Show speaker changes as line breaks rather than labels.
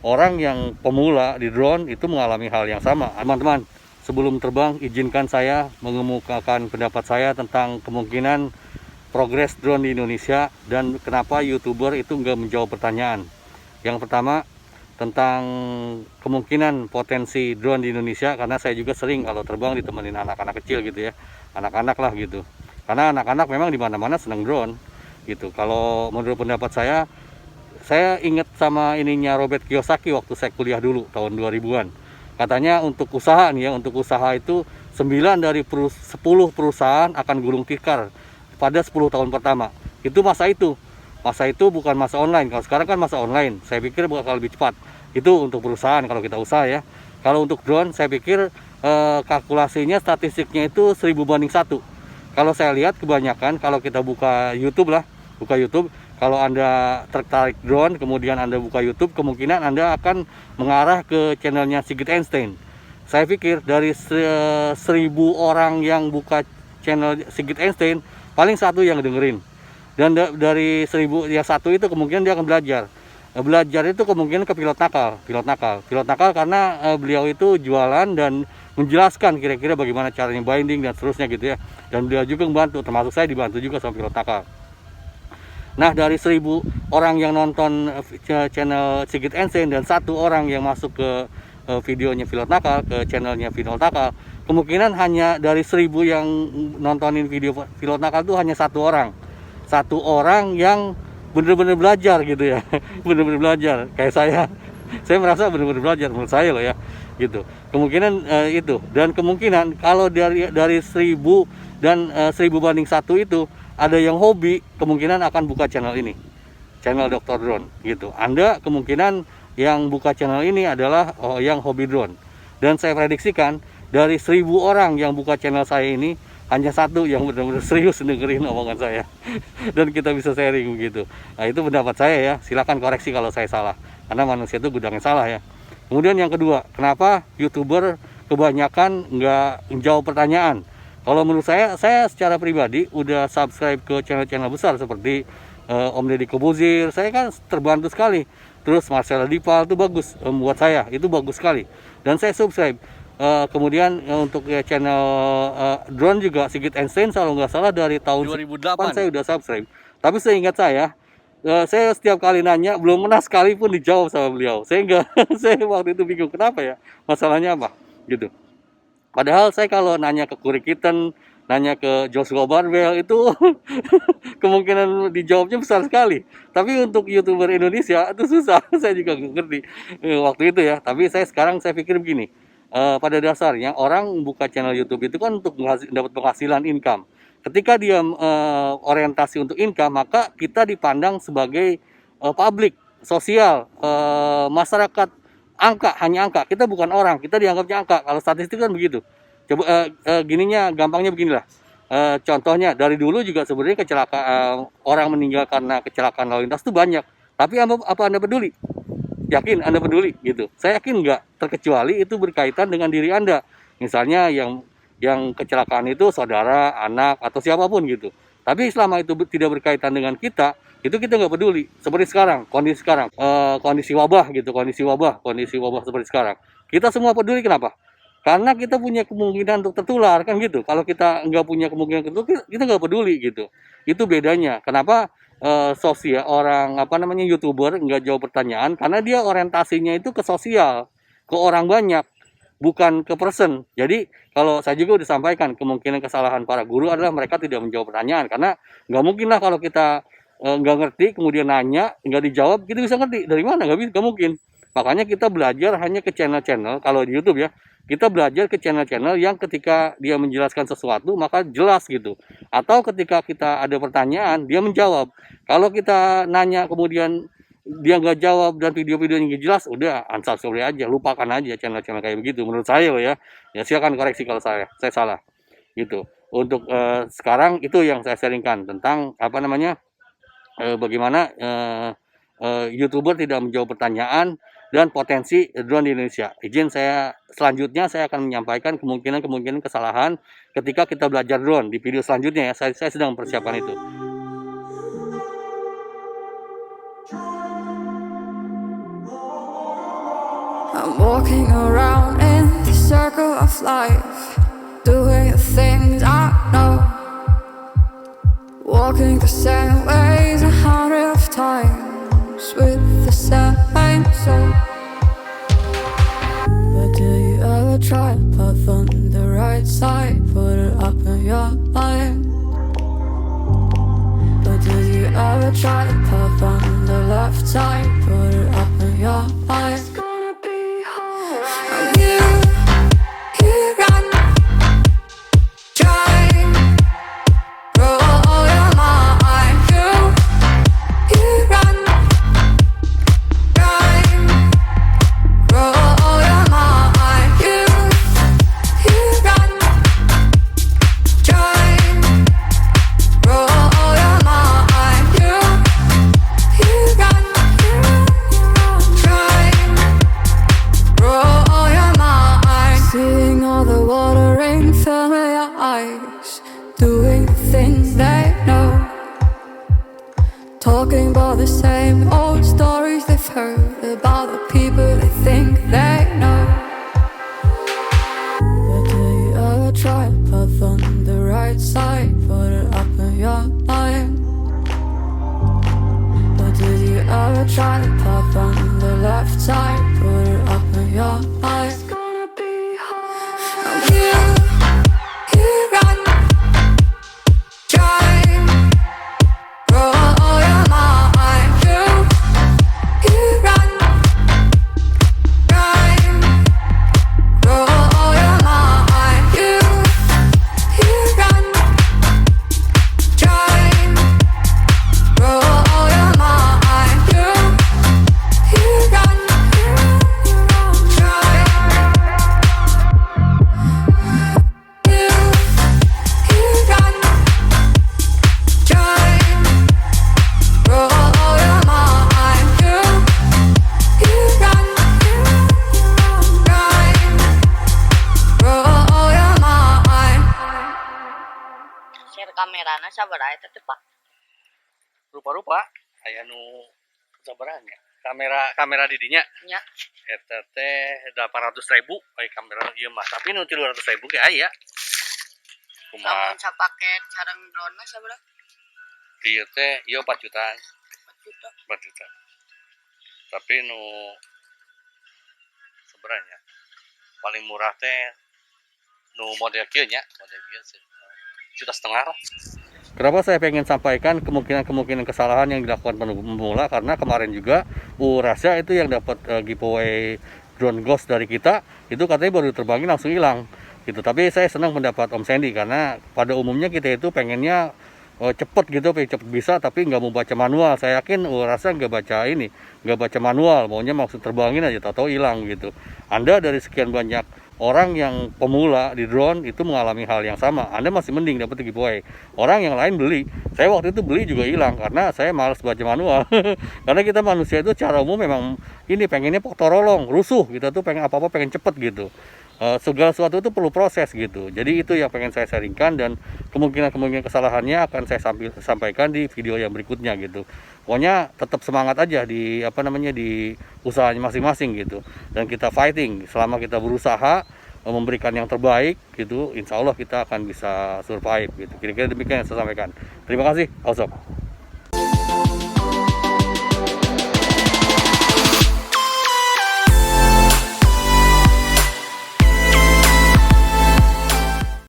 orang yang pemula di drone itu mengalami hal yang sama. Teman-teman, sebelum terbang, izinkan saya mengemukakan pendapat saya tentang kemungkinan progres drone di Indonesia dan kenapa YouTuber itu nggak menjawab pertanyaan. Yang pertama, tentang kemungkinan potensi drone di Indonesia, karena saya juga sering kalau terbang ditemenin anak-anak kecil gitu ya, anak-anak lah gitu. Karena anak-anak memang di mana-mana senang drone gitu. Kalau menurut pendapat saya ingat sama ininya Robert Kiyosaki waktu saya kuliah dulu tahun 2000-an. Katanya untuk usaha nih ya, untuk usaha itu 9 dari 10 perusahaan akan gulung tikar pada 10 tahun pertama. Itu masa itu. Masa itu bukan masa online. Kalau sekarang kan masa online. Saya pikir bakal lebih cepat. Itu untuk perusahaan kalau kita usaha ya. Kalau untuk drone saya pikir kalkulasinya, statistiknya itu 1000 banding 1. Kalau saya lihat kebanyakan kalau kita buka YouTube lah, buka YouTube, kalau Anda tertarik drone, kemudian Anda buka YouTube, kemungkinan Anda akan mengarah ke channelnya Sigit Einstein. Saya pikir dari 1000 orang yang buka channel Sigit Einstein, paling satu yang dengerin. Dan dari 1000 yang satu itu kemungkinan dia akan belajar. Belajar itu kemungkinan ke pilot nakal karena beliau itu jualan dan menjelaskan kira-kira bagaimana caranya binding dan seterusnya gitu ya. Dan beliau juga membantu, termasuk saya dibantu juga sama pilot nakal. Nah, dari 1000 orang yang nonton channel Sigit Einstein dan satu orang yang masuk ke videonya pilot nakal, ke channelnya pilot nakal, kemungkinan hanya dari 1000 yang nontonin video pilot nakal itu hanya satu orang yang benar-benar belajar gitu ya. Benar-benar belajar kayak saya merasa benar-benar belajar menurut saya loh ya gitu. Kemungkinan itu, dan kemungkinan kalau dari 1000 dan 1000 banding 1 itu ada yang hobi, kemungkinan akan buka channel ini, channel Dr. Drone gitu. Anda kemungkinan yang buka channel ini adalah yang hobi drone, dan saya prediksikan dari 1000 orang yang buka channel saya ini hanya satu yang benar-benar serius dengerin omongan saya dan kita bisa sharing begitu. Nah, itu pendapat saya ya, silakan koreksi kalau saya salah, karena manusia itu gudangnya salah ya. Kemudian yang kedua, kenapa YouTuber kebanyakan nggak menjawab pertanyaan? Kalau menurut saya secara pribadi udah subscribe ke channel-channel besar seperti Om Deddy Kobuzir, saya kan terbantu sekali. Terus Marcella Dipal itu bagus, buat saya itu bagus sekali, dan saya subscribe. Kemudian untuk channel drone juga Sigit Einstein, kalau nggak salah dari tahun 2008 saya udah subscribe. Tapi seingat saya setiap kali nanya belum pernah sekalipun dijawab sama beliau. Saya nggak, saya waktu itu bingung kenapa ya, masalahnya apa gitu. Padahal saya kalau nanya ke Kuri Kitten, nanya ke Joshua Barbell itu kemungkinan dijawabnya besar sekali. Tapi untuk YouTuber Indonesia itu susah. Saya juga nggak ngerti waktu itu ya. Tapi sekarang saya pikir begini. Pada dasarnya orang buka channel YouTube itu kan untuk dapat penghasilan income. Ketika dia orientasi untuk income, maka kita dipandang sebagai publik, sosial, masyarakat, angka, hanya angka. Kita bukan orang, kita dianggapnya angka. Kalau statistik kan begitu. Coba gininya, gampangnya beginilah. Contohnya dari dulu juga sebenarnya kecelakaan, orang meninggal karena kecelakaan lalu lintas itu banyak. Tapi apa Anda peduli? Yakin Anda peduli gitu? Saya yakin enggak, terkecuali itu berkaitan dengan diri Anda. Misalnya yang kecelakaan itu saudara, anak, atau siapapun gitu. Tapi selama itu tidak berkaitan dengan kita, itu kita nggak peduli. Seperti sekarang, kondisi wabah gitu, kondisi wabah seperti sekarang. Kita semua peduli, kenapa? Karena kita punya kemungkinan untuk tertular kan gitu. Kalau kita nggak punya kemungkinan tertular, kita nggak peduli gitu. Itu bedanya. Kenapa sosial orang YouTuber nggak jawab pertanyaan? Karena dia orientasinya itu ke sosial, ke orang banyak, bukan ke person. Jadi kalau saya juga udah sampaikan, kemungkinan kesalahan para guru adalah mereka tidak menjawab pertanyaan, karena nggak mungkin lah kalau kita nggak ngerti kemudian nanya nggak dijawab, kita bisa ngerti dari mana? Nggak mungkin. Makanya kita belajar hanya ke channel-channel, kalau di YouTube ya, kita belajar ke channel-channel yang ketika dia menjelaskan sesuatu maka jelas gitu, atau ketika kita ada pertanyaan dia menjawab. Kalau kita nanya kemudian dia nggak jawab dan video-videonya nggak jelas, udah unsubscribe aja, lupakan aja channel-channel kayak begitu menurut saya loh ya. Ya silakan koreksi kalau saya salah gitu. Untuk sekarang itu yang saya sharingkan tentang bagaimana YouTuber tidak menjawab pertanyaan dan potensi drone di Indonesia. Selanjutnya saya akan menyampaikan kemungkinan kesalahan ketika kita belajar drone di video selanjutnya ya. Saya sedang mempersiapkan itu.
I'm walking around in the circle of life, doing the things I know, walking the same ways 100 times with the same soul. But do you ever try to path on the right side, put it up in your mind? But do you ever try to path on the left side, put it up in your mind? It's gonna be alright. You run, try, roll your mind. You run, try, roll your mind. You run, try, roll your mind. You run, try, roll your mind. Seeing all the water in familiar eyes, doing the things they know, talking about the same old stories they've heard about the people they think they know. But do you ever try to path on the right side, put it up in your mind? But do you ever try to path on the left side, put it up in your mind? It's gonna be hard. You run, try, roll your mind. You run, try, roll your mind. You run, try, roll your mind. You run, try, you run, try, roll your mind. You run, try, roll your mind.
Share kamerana sabar aja teh Pak.
Rupa-rupa aya nu sabaranya kamera didinya
Nya,
eta teh 800.000 aya kamera ieu mah, tapi nu 300.000 ge aya kumaha
lamun sapaket sareng drone sabaraha?
ieu teh ieu 4 jutaan
4 juta.
4 juta tapi nu sebenarnya paling murah teh nu model kieu nya, model kieu 1,5 juta lah. Kenapa saya pengen sampaikan kemungkinan kesalahan yang dilakukan pemula, karena kemarin juga Rasya itu yang dapat giveaway drone ghost dari kita itu katanya baru terbangin langsung hilang gitu. Tapi saya senang mendapat Om Sandy karena pada umumnya kita itu pengennya cepet gitu, cepet bisa, tapi nggak mau baca manual. Saya yakin Rasya nggak baca manual, maunya langsung terbangin aja, tahu hilang gitu. Anda dari sekian banyak orang yang pemula di drone itu mengalami hal yang sama, Anda masih mending dapat giveaway. Orang yang lain beli, saya waktu itu beli juga hilang karena saya malas baca manual. Karena kita manusia itu secara umum memang ini pengennya torolong, rusuh, kita tuh pengen apa-apa pengen cepet gitu. Segala sesuatu itu perlu proses gitu. Jadi itu yang pengen saya sharingkan, dan kemungkinan kesalahannya akan saya sampaikan di video yang berikutnya gitu. Pokoknya tetap semangat aja di di usahanya masing-masing gitu. Dan kita fighting, selama kita berusaha memberikan yang terbaik gitu, insya Allah kita akan bisa survive gitu. Kira-kira demikian yang saya sampaikan. Terima kasih, Sob.